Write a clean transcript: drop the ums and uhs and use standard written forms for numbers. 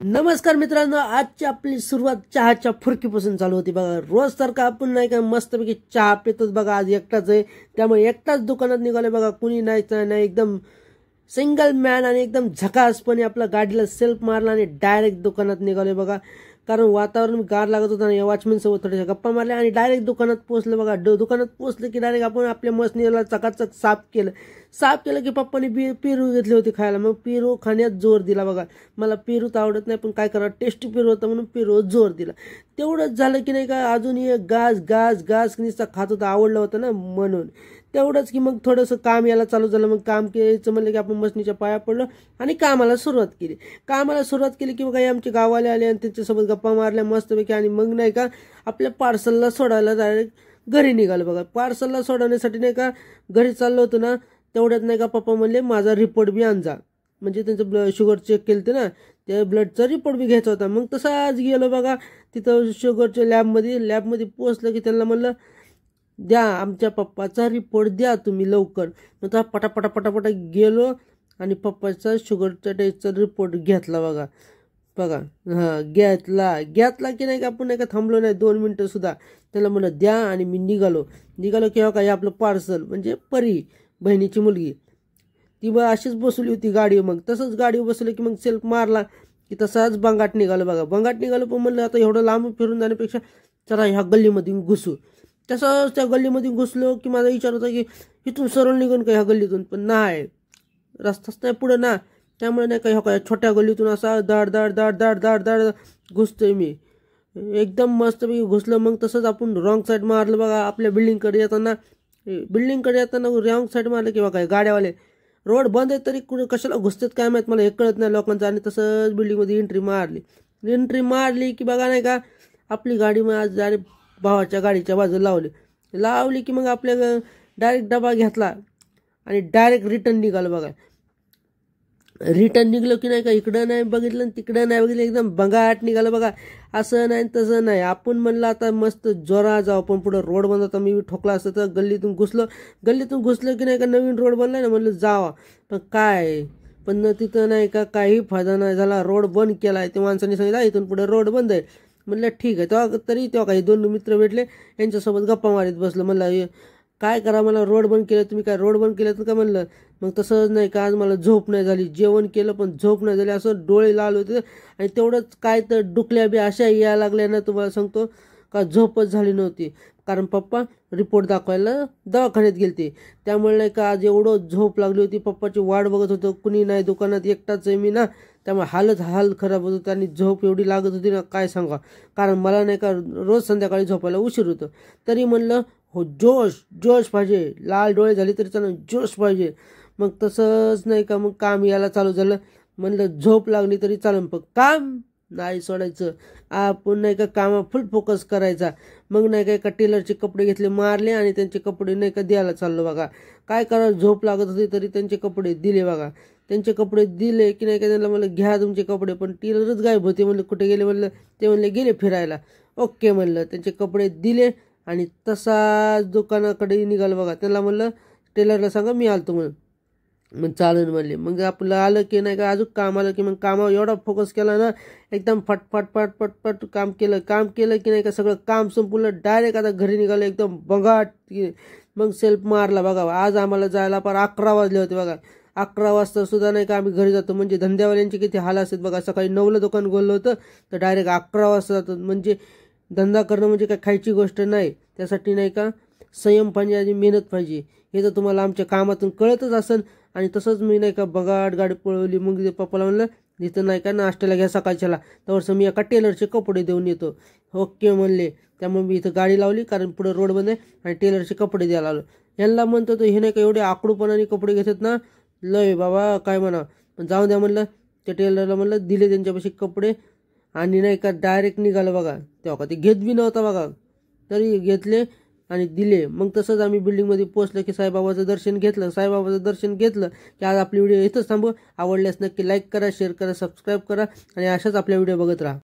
नमस्कार मित्रांनो, आजची आपली सुरुवात चहाच्या फुरकीपासून चालू होती बघा। रोज सारखा आपण नाही का मस्तपैकी चहा पितोच बघा। आज एकटाच आहे, त्यामुळे एकटाच दुकानात निघाले बघा। कुणी नाही, एकदम सिंगल मॅन आणि एकदम झकासपणे आपल्या गाडीला सेल्फ मारला आणि डायरेक्ट दुकानात निघाले बघा। कारण वातावरण गार लागत होतं आणि वॉचमॅन सोबत थोड्याशा गप्पा मारल्या आणि डायरेक्ट दुकानात पोहोचलं बघा। दुकानात पोहोचलं की डायरेक्ट आपण आपल्या मसनीला चकाचक साफ केलं की पप्पाने पेरू घेतले होते खायला। मग पेरू खाण्यात जोर दिला बघा। मला पेरू तर आवडत नाही, पण काय करा, टेस्टी पेरू होता म्हणून पेरू जोर दिला। तेवढंच झालं की नाही का, अजूनही गास गास गास नुसता खात होता, आवडलं होतं ना म्हणून। तेवढंच की मग थोडंसं काम यायला चालू झालं। मग काम करायचं म्हणलं की आपण मसनीच्या पाया पडलो आणि कामाला सुरुवात केली की काही आमचे गाववाले आले आणि त्यांच्यासोबत गप्पा मारल्या मस्तपैकी। आणि मग नाही का आपल्या पार्सलला सोडायला डायरेक्ट घरी निघालं बघा। पार्सलला सोडवण्यासाठी नाही का घरी चाललो होतो ना, तेवढ्यात नाही का पप्पा म्हणले माझा रिपोर्ट बी आणजा। म्हणजे त्यांचं शुगर चेक केलं ते ना, त्या ब्लडचा रिपोर्ट बी घ्यायचा होता। मग तसं आज गेलो बघा तिथं शुगरच्या लॅबमध्ये पोहोचलं की त्यांना म्हणलं द्या आमच्या पप्पाचा रिपोर्ट द्या तुम्ही लवकर। मग तर पटापटा गेलो आणि पप्पाचा शुगरचा टेस्टचा रिपोर्ट घेतला बघा। घेतला की नाही का आपण नाही का थांबलो नाही 2 मिनिटं सुद्धा। त्याला म्हणलं द्या आणि मी निघालो की काय आपलं पार्सल म्हणजे परी बहिणीची मुलगी ती मग अशीच बसवली होती गाडीवर। मग तसंच गाडीवर बसलं की मग सेल्फ मारला की तसाच बंगाट निघालो बघा। पण म्हणलं आता एवढं लांब फिरून जाण्यापेक्षा चला ह्या गल्लीमधून घुसू। तसंच त्या गल्लीमधून घुसलो की माझा विचार होता की इथून सरळ निघून का ह्या गल्लीतून, पण नाही, रस्ताच नाही पुढं ना। त्यामुळे नाही का ह्या छोट्या गल्लीतून असा दाड दाड दाड दाड दाड दाड घुसतोय मी, एकदम मस्तपैकी घुसलं। मग तसंच आपण रॉंग साईड मारलं बघा। आपल्या बिल्डिंगकडे येताना रॉंग साईड मारलं की बघा गाड्यावाले रोड बंद आहे तरी कुठे कशाला घुसतात काय माहीत, मला हे कळत नाही लोकांचं। आणि तसंच बिल्डिंगमध्ये एंट्री मारली की बघा नाही का आपली गाडी मग आज डायरेक्ट भावाच्या गाडीच्या बाजूला लावली की मग आपल्या डायरेक्ट डबा घेतला आणि डायरेक्ट रिटर्न निघालो बघा। रिटर्न निघलो की नाही का इकडं नाही बघितलं तिकडं नाही बघितलं, एकदम बंगाट निघालं बघा। असं नाही तसं नाही, आपण म्हणलं आता मस्त जोरा जाऊ। पण पुढं रोड बंद होता, मी ठोकला असतं तर गल्लीतून घुसलं की नाही का नवीन रोड बनलाय ना, म्हणलं जावा। पण तिथं नाही का काही फायदा नाही झाला, रोड बंद केलाय। ते माणसाने सांगितलं इथून पुढे रोड बंद आहे। म्हणलं ठीक आहे। तेव्हा काही 2 मित्र भेटले, यांच्यासोबत गप्पा मारीत बसलं। म्हणलं काय करा, मला रोड बंद केलं, तुम्ही काय रोड बंद केलं का म्हणलं। मग तसंच नाही का आज मला झोप नाही झाली, जेवण केलं पण झोप नाही झाली, असं डोळे लाल होते। आणि तेवढंच काय तर डुकल्या बी अशा यायला लागल्या ना, तुम्हाला सांगतो का झोपच झाली नव्हती। कारण पप्पा रिपोर्ट दाखवायला दवाखान्यात गेलते, त्यामुळे नाही का आज एवढं झोप लागली होती। पप्पाची वाट बघत होतं, कुणी नाही दुकानात, एकटाच आहे मी ना, त्यामुळे हाल खराब होत होता आणि झोप एवढी लागत होती ना काय सांगा। कारण मला नाही का रोज संध्याकाळी झोपायला उशीर होतं। तरी म्हणलं हो जोश पाहिजे, लाल डोळे झाले तरी चालेल, जोश पाहिजे। मग तसंच नाही का मग काम यायला चालू झालं। म्हणलं झोप लागली तरी चालेल पण काम नाही सोडायचं, आपण नाही का कामा फुल फोकस करायचा। मग नाही का एका टेलरचे कपडे घेतले, मारले आणि त्यांचे कपडे नाही का द्यायला चाललो बघा। काय करा, झोप लागत होती तरी त्यांचे कपडे दिले बघा। त्यांचे कपडे दिले की नाही का त्यांना म्हणलं घ्या तुमचे कपडे, पण टेलरच गायब होते। म्हणलं कुठे गेले, म्हणलं ते म्हणले गेले फिरायला। ओके म्हणलं, त्यांचे कपडे दिले आणि तसाच दुकानाकडे निघालं बघा। त्याला म्हणलं टेलरला सांगा मी आलतो म्हणून, मग चालेल म्हणले। मग आपलं आलं की नाही का अजून काम आलं की मग कामावर एवढा फोकस केला ना, एकदम फटफट काम केलं की नाही का सगळं काम संपलं। डायरेक्ट आता घरी निघालं एकदम बंगाट। मग सेल्फ मारला बघा। आज आम्हाला जायला पार 11 वाजले होते बघा। 11 वाजता सुद्धा नाही का आम्ही घरी जातो, म्हणजे धंद्यावाल्यांचे किती हाल असतात बघा। सकाळी 9ला दुकान खोललं होतं तर डायरेक्ट 11 वाजता जातो, म्हणजे धंदा करणं म्हणजे काय खायची गोष्ट नाही। त्यासाठी नाही का संयम पाहिजे आणि मेहनत पाहिजे, हे तर तुम्हाला आमच्या कामातून कळतच असेल। आणि तसंच मी नाही का बगाड गाडी पळवली। मग पप्पाला म्हणलं तिथं नाही का नाश्त्याला घ्या सकाळच्याला, त्यावरचं मी एका टेलरचे कपडे देऊन येतो। ओके म्हणले, त्यामुळे मी इथं गाडी लावली कारण पुढे रोड बंद आहे आणि टेलरचे कपडे द्यायला आलो। यांना म्हणतो तो हे नाही का एवढे आकडूपणाने कपडे घेतात ना, लय बाबा काय म्हणा, पण जाऊ द्या म्हणलं। त्या टेलरला म्हणलं दिले त्यांच्यापाशी कपडे आणि नाही का डायरेक्ट निघालं बघा। तेव्हा का ते घेत बी नव्हता बघा, तरी घेतले आणि दिले। मग तसंच आम्ही बिल्डिंगमध्ये पोहोचलं की साईबाबाचं दर्शन घेतलं की आज आपली व्हिडिओ इथंच थांबू। आवडल्यास नक्की लाईक करा, शेअर करा, सबस्क्राईब करा आणि अशाच आपल्या व्हिडिओ बघत राहा।